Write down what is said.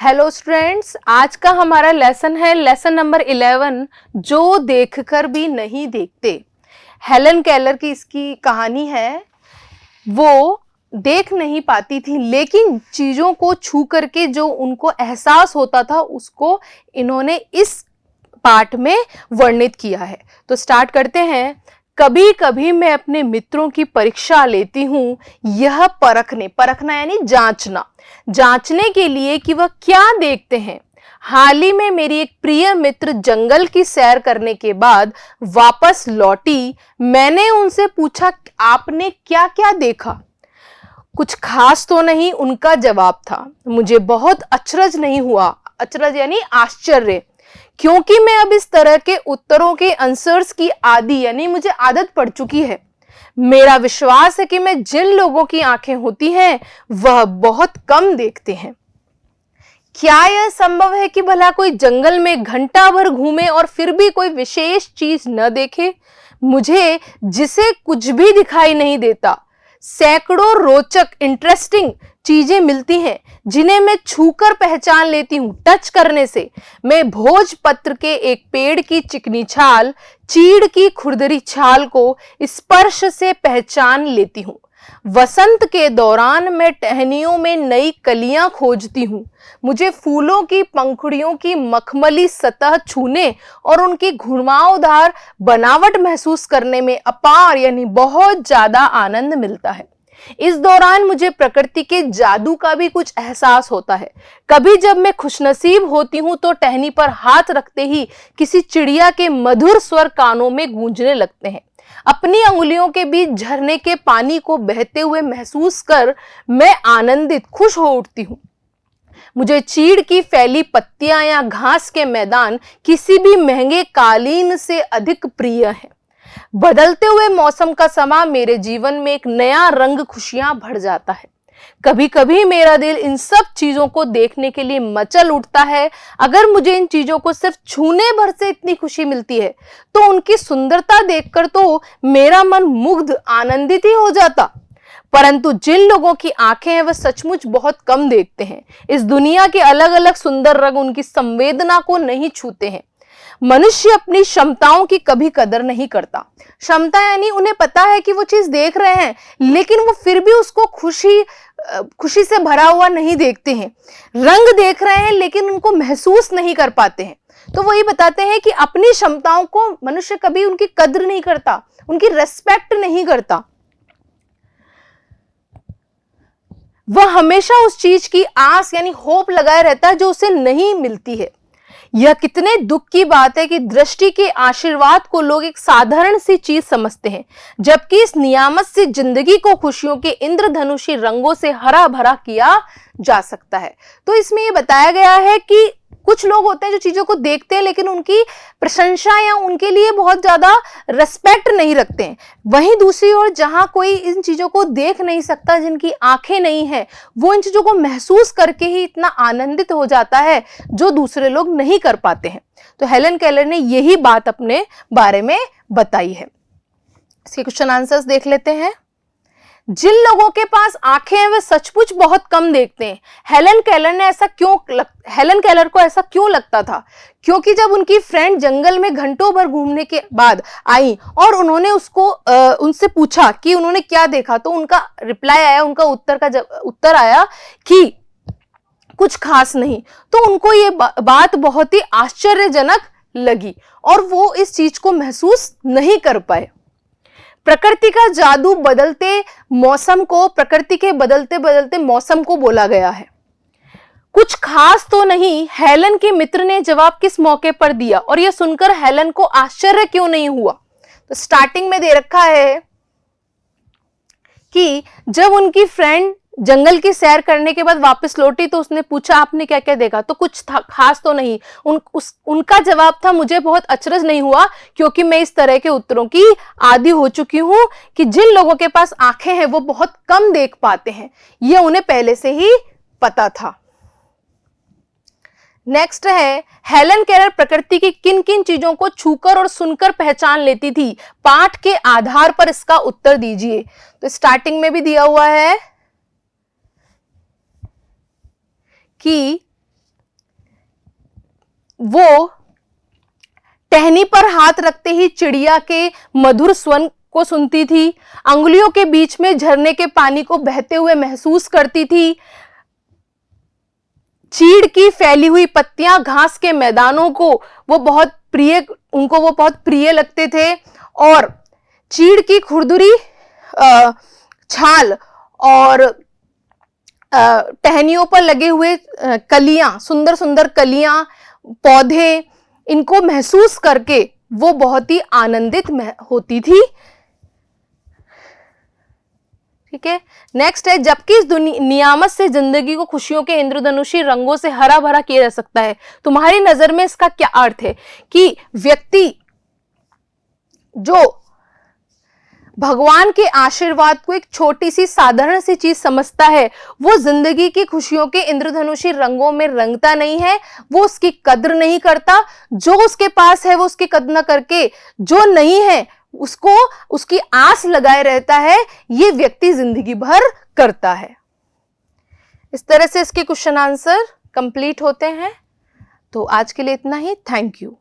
Hello students, आज का हमारा लेसन है लेसन नंबर 11, जो देखकर भी नहीं देखते। हेलन केलर की इसकी कहानी है। वो देख नहीं पाती थी, लेकिन चीजों को छू करके जो उनको एहसास होता था उसको इन्होंने इस पाठ में वर्णित किया है। तो स्टार्ट करते हैं। कभी कभी मैं अपने मित्रों की परीक्षा लेती हूँ, यह परखना यानी जांचने के लिए कि वह क्या देखते हैं। हाल ही में मेरी एक प्रिय मित्र जंगल की सैर करने के बाद वापस लौटी। मैंने उनसे पूछा, आपने क्या क्या देखा? कुछ खास तो नहीं, उनका जवाब था। मुझे बहुत अचरज नहीं हुआ, अचरज यानी आश्चर्य, क्योंकि मैं अब इस तरह के उत्तरों के आंसर्स की आदी यानी मुझे आदत पड़ चुकी है। मेरा विश्वास है कि मैं जिन लोगों की आंखें होती हैं वह बहुत कम देखते हैं। क्या यह संभव है कि भला कोई जंगल में घंटा भर घूमे और फिर भी कोई विशेष चीज न देखे? मुझे जिसे कुछ भी दिखाई नहीं देता, सैकड़ों रोचक इंटरेस्टिंग चीजें मिलती हैं जिन्हें मैं छूकर पहचान लेती हूँ। टच करने से मैं भोजपत्र के एक पेड़ की चिकनी छाल, चीड़ की खुरदरी छाल को स्पर्श से पहचान लेती हूँ। वसंत के दौरान मैं टहनियों में नई कलियां खोजती हूँ। मुझे फूलों की पंखुड़ियों की मखमली सतह छूने और उनकी घुमावदार बनावट महसूस करने में अपार यानी बहुत ज्यादा आनंद मिलता है। इस दौरान मुझे प्रकृति के जादू का भी कुछ एहसास होता है। कभी जब मैं खुशनसीब होती हूँ तो टहनी पर हाथ रखते ही किसी चिड़िया के मधुर स्वर कानों में गूंजने लगते हैं। अपनी अंगुलियों के बीच झरने के पानी को बहते हुए महसूस कर मैं आनंदित खुश हो उठती हूँ। मुझे चीड़ की फैली पत्तियां या घास के मैदान किसी भी महंगे कालीन से अधिक प्रिय हैं। बदलते हुए मौसम का समा मेरे जीवन में एक नया रंग खुशियां भर जाता है। कभी कभी मेरा दिल इन सब चीजों को देखने के लिए मचल उठता है। अगर मुझे इन चीजों को सिर्फ छूने भर से इतनी खुशी मिलती है तो उनकी सुंदरता देखकर तो मेरा मन मुग्ध आनंदित ही हो जाता। परंतु जिन लोगों की आंखें हैं वह सचमुच बहुत कम देखते हैं। इस दुनिया के अलग अलग सुंदर रंग उनकी संवेदना को नहीं छूते हैं। मनुष्य अपनी क्षमताओं की कभी कदर नहीं करता। क्षमता यानी उन्हें पता है कि वो चीज देख रहे हैं, लेकिन वो फिर भी उसको खुशी से भरा हुआ नहीं देखते हैं। रंग देख रहे हैं लेकिन उनको महसूस नहीं कर पाते हैं। तो वही बताते हैं कि अपनी क्षमताओं को मनुष्य कभी उनकी कद्र नहीं करता, उनकी रेस्पेक्ट नहीं करता। वह हमेशा उस चीज की आस यानी होप लगाए रहता है जो उसे नहीं मिलती है। यह कितने दुख की बात है कि दृष्टि के आशीर्वाद को लोग एक साधारण सी चीज समझते हैं, जबकि इस नियामत से जिंदगी को खुशियों के इंद्रधनुषी रंगों से हरा भरा किया जा सकता है। तो इसमें यह बताया गया है कि कुछ लोग होते हैं जो चीजों को देखते हैं लेकिन उनकी प्रशंसा या उनके लिए बहुत ज्यादा रेस्पेक्ट नहीं रखते हैं। वहीं दूसरी ओर जहां कोई इन चीजों को देख नहीं सकता, जिनकी आंखें नहीं है, वो इन चीजों को महसूस करके ही इतना आनंदित हो जाता है जो दूसरे लोग नहीं कर पाते हैं। तो हेलन केलर ने यही बात अपने बारे में बताई है। इसके क्वेश्चन आंसर्स देख लेते हैं। जिन लोगों के पास आंखें हैं वे सचमुच बहुत कम देखते हैं। हेलन केलर को ऐसा क्यों लगता था? क्योंकि जब उनकी फ्रेंड जंगल में घंटों भर घूमने के बाद आई और उन्होंने उनसे पूछा कि उन्होंने क्या देखा, तो उनका रिप्लाई आया, उनका उत्तर आया कि कुछ खास नहीं। तो उनको ये बात बहुत ही आश्चर्यजनक लगी और वो इस चीज को महसूस नहीं कर पाए। प्रकृति का जादू प्रकृति के बदलते बदलते मौसम को बोला गया है। कुछ खास तो नहीं, हेलन के मित्र ने जवाब किस मौके पर दिया और यह सुनकर हेलन को आश्चर्य क्यों नहीं हुआ? तो स्टार्टिंग में दे रखा है कि जब उनकी फ्रेंड जंगल की सैर करने के बाद वापस लौटी तो उसने पूछा, आपने क्या क्या देखा? तो कुछ खास तो नहीं। उनका जवाब था, मुझे बहुत अचरज नहीं हुआ क्योंकि मैं इस तरह के उत्तरों की आदी हो चुकी हूं कि जिन लोगों के पास आंखें हैं वो बहुत कम देख पाते हैं। यह उन्हें पहले से ही पता था। नेक्स्ट है, हेलन केलर प्रकृति की किन किन चीजों को छूकर और सुनकर पहचान लेती थी? पाठ के आधार पर इसका उत्तर दीजिए। तो स्टार्टिंग में भी दिया हुआ है कि वो टहनी पर हाथ रखते ही चिड़िया के मधुर स्वर को सुनती थी, अंगुलियों के बीच में झरने के पानी को बहते हुए महसूस करती थी, चीड़ की फैली हुई पत्तियां घास के मैदानों को वो बहुत प्रिय लगते थे, और चीड़ की खुरदुरी छाल और टहनियों पर लगे हुए कलियां, सुंदर सुंदर कलियां, पौधे, इनको महसूस करके वो बहुत ही आनंदित होती थी। ठीक है, नेक्स्ट है, जबकि इस नियामत से जिंदगी को खुशियों के इंद्रधनुषी रंगों से हरा भरा किया जा सकता है। तुम्हारी नजर में इसका क्या अर्थ है कि व्यक्ति जो भगवान के आशीर्वाद को एक छोटी सी साधारण सी चीज समझता है, वो जिंदगी की खुशियों के इंद्रधनुषी रंगों में रंगता नहीं है, वो उसकी कद्र नहीं करता। जो उसके पास है वो उसकी कद्र न करके जो नहीं है उसको उसकी आस लगाए रहता है, ये व्यक्ति जिंदगी भर करता है। इस तरह से इसके क्वेश्चन आंसर कंप्लीट होते हैं। तो आज के लिए इतना ही। Thank you.